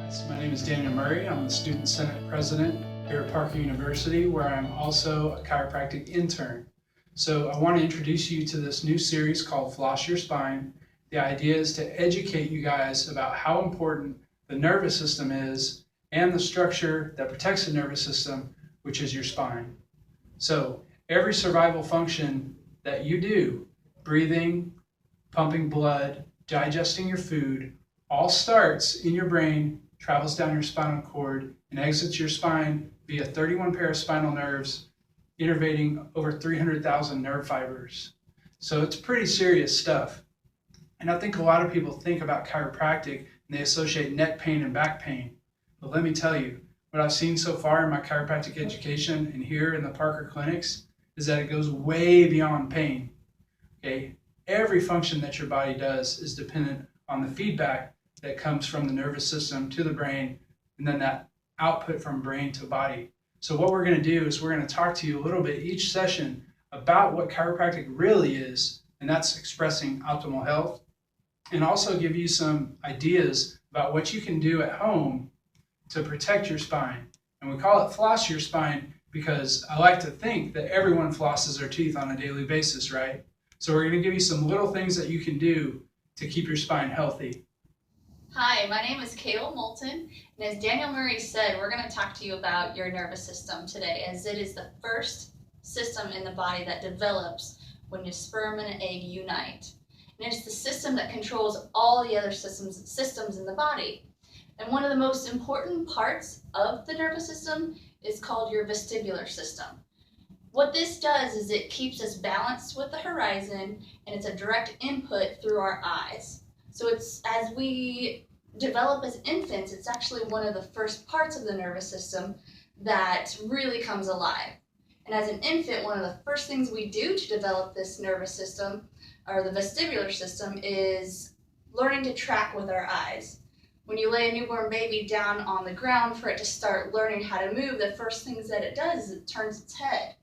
My name is Daniel Murray. I'm the Student Senate President here at Parker University, where I'm also a chiropractic intern. So I want to introduce you to this new series called Floss Your Spine. The idea is to educate you guys about how important the nervous system is and the structure that protects the nervous system, which is your spine. So every survival function that you do, breathing, pumping blood, digesting your food, all starts in your brain, travels down your spinal cord, and exits your spine via 31 pair of spinal nerves, innervating over 300,000 nerve fibers. So it's pretty serious stuff. And I think a lot of people think about chiropractic and they associate neck pain and back pain. But let me tell you, what I've seen so far in my chiropractic education and here in the Parker clinics is that it goes way beyond pain. Okay? Every function that your body does is dependent on the feedback that comes from the nervous system to the brain, and then that output from brain to body. So what we're going to do is we're going to talk to you a little bit each session about what chiropractic really is, and that's expressing optimal health, and also give you some ideas about what you can do at home to protect your spine. And we call it floss your spine because I like to think that everyone flosses their teeth on a daily basis, right? So we're going to give you some little things that you can do to keep your spine healthy. Hi, my name is Kayla Moulton, and as Daniel Murray said, we're going to talk to you about your nervous system today, as it is the first system in the body that develops when your sperm and egg unite. And it's the system that controls all the other systems in the body. And one of the most important parts of the nervous system is called your vestibular system. What this does is it keeps us balanced with the horizon, and it's a direct input through our eyes. So it's, as we develop as infants, it's actually one of the first parts of the nervous system that really comes alive. And as an infant, one of the first things we do to develop this nervous system, or the vestibular system, is learning to track with our eyes. When you lay a newborn baby down on the ground for it to start learning how to move, the first things that it does is it turns its head.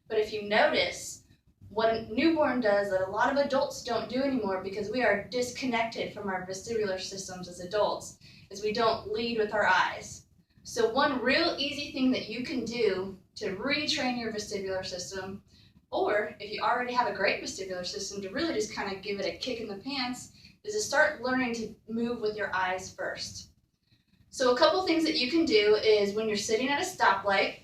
But if you notice, what a newborn does that a lot of adults don't do anymore, because we are disconnected from our vestibular systems as adults, is we don't lead with our eyes. So one real easy thing that you can do to retrain your vestibular system, or if you already have a great vestibular system, to really just kind of give it a kick in the pants, is to start learning to move with your eyes first. So a couple things that you can do is when you're sitting at a stoplight,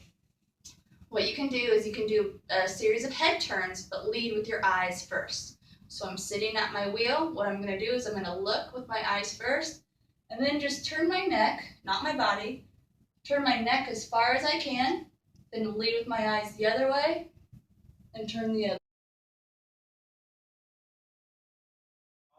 what you can do is you can do a series of head turns, but lead with your eyes first. So I'm sitting at my wheel. What I'm going to do is I'm going to look with my eyes first, and then just turn my neck, not my body, turn my neck as far as I can, then lead with my eyes the other way, and turn the other.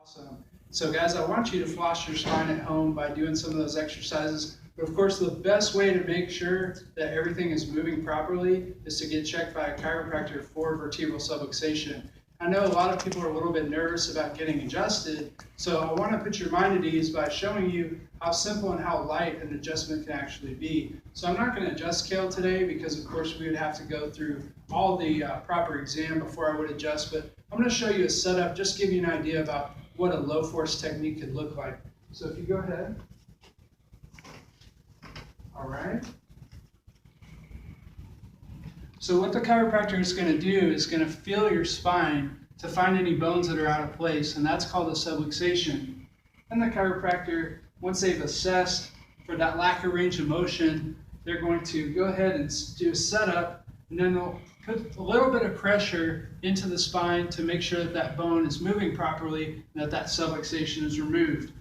Awesome. So guys, I want you to floss your spine at home by doing some of those exercises. But of course, the best way to make sure that everything is moving properly is to get checked by a chiropractor for vertebral subluxation. I know a lot of people are a little bit nervous about getting adjusted, so I want to put your mind at ease by showing you how simple and how light an adjustment can actually be. So I'm not going to adjust Kale today because of course we would have to go through all the proper exam before I would adjust, but I'm going to show you a setup, just give you an idea about what a low force technique could look like. So if you go ahead. All right. So what the chiropractor is going to do is going to feel your spine to find any bones that are out of place, and that's called a subluxation. And the chiropractor, once they've assessed for that lack of range of motion, they're going to go ahead and do a setup, and then they'll put a little bit of pressure into the spine to make sure that that bone is moving properly and that that subluxation is removed.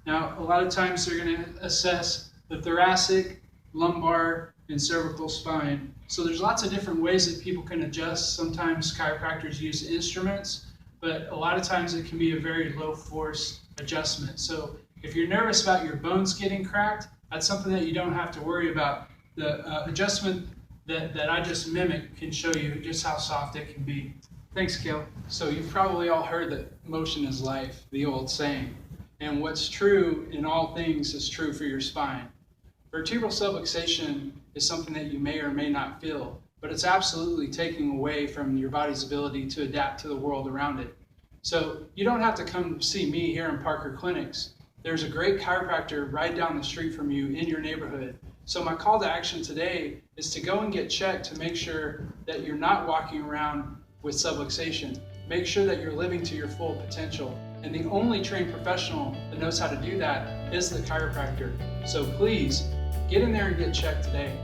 Now, a lot of times they're going to assess the thoracic, lumbar, and cervical spine. So there's lots of different ways that people can adjust. Sometimes chiropractors use instruments, but a lot of times it can be a very low force adjustment. So if you're nervous about your bones getting cracked, that's something that you don't have to worry about. The adjustment that I just mimicked can show you just how soft it can be. Thanks, Kale. So you've probably all heard that motion is life, the old saying. And what's true in all things is true for your spine. Vertebral subluxation is something that you may or may not feel, but it's absolutely taking away from your body's ability to adapt to the world around it. So you don't have to come see me here in Parker Clinics. there's a great chiropractor right down the street from you in your neighborhood. So my call to action today is to go and get checked to make sure that you're not walking around with subluxation. Make sure that you're living to your full potential. And the only trained professional that knows how to do that is the chiropractor. So please, get in there and get checked today.